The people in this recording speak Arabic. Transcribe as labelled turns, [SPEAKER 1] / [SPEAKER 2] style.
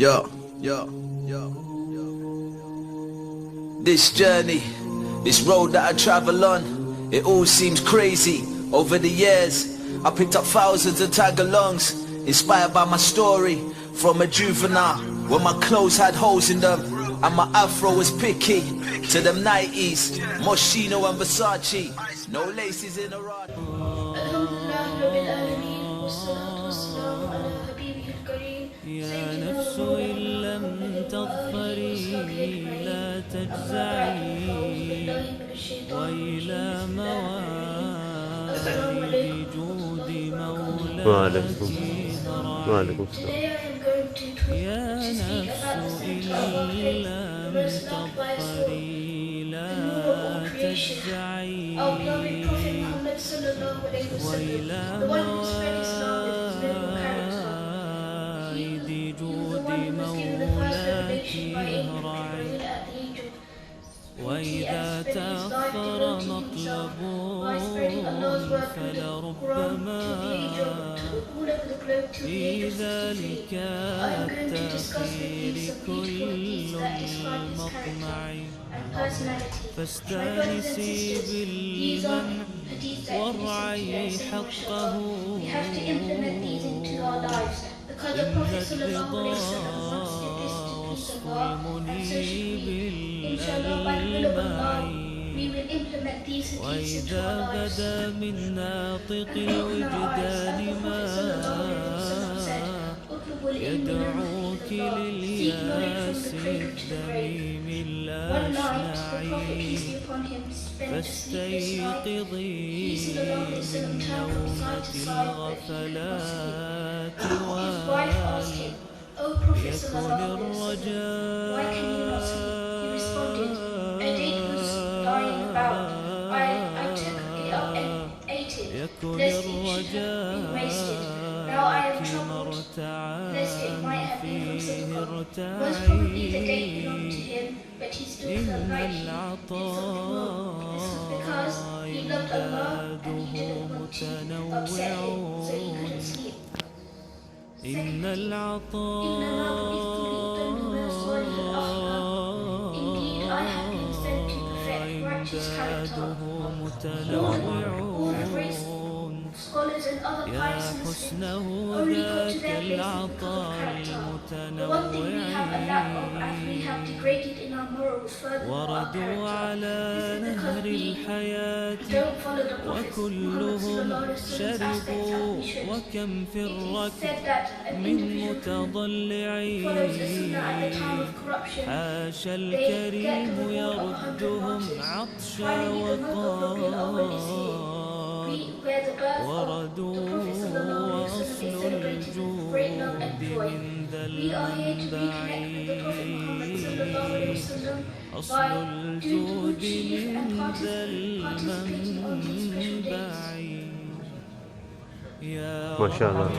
[SPEAKER 1] Yo. This journey, this road that I travel on, it all seems crazy. Over the years, I picked up thousands of tag-alongs, inspired by my story. From a juvenile, when my clothes had holes in them, and my afro was picky, to them 90s, Moschino and Versace, no laces in a rod.
[SPEAKER 2] يا نفس إن لم تظفري لا تجزعي وإلى موالد جود مولاك
[SPEAKER 3] وعليكم السلام.
[SPEAKER 2] يا نفس إن لم تظفري لا تجزعي وإلى جود مولاك راعي وإذا تأخر مطلب فلربما في ذلك التأخير كل المطمع فاستانسي بالمنع وارعي حقه إن الرضا وصف المنيب الألمع وإذا بدا من ناطق الوجدان ما يدعوك للياس الذميم الأشنع فاستيقظي من نومة الغفلات وليكن الرجاء يكن الرجاء مرتعا فيه ارتعي إن العطاء إمداده متنوعون إن العطاء إمداده متنوعون يا حسنه ذاك العطاء المتنوع وردوا على نهر الحياة وكلهم شربوا وكم في الركب من متضلعين حاشا الكريم يردهم عطشا وقال وردوا وأصل الجود من ذا المنبع أصل الجود من ذا المنبع
[SPEAKER 3] ما شاء الله.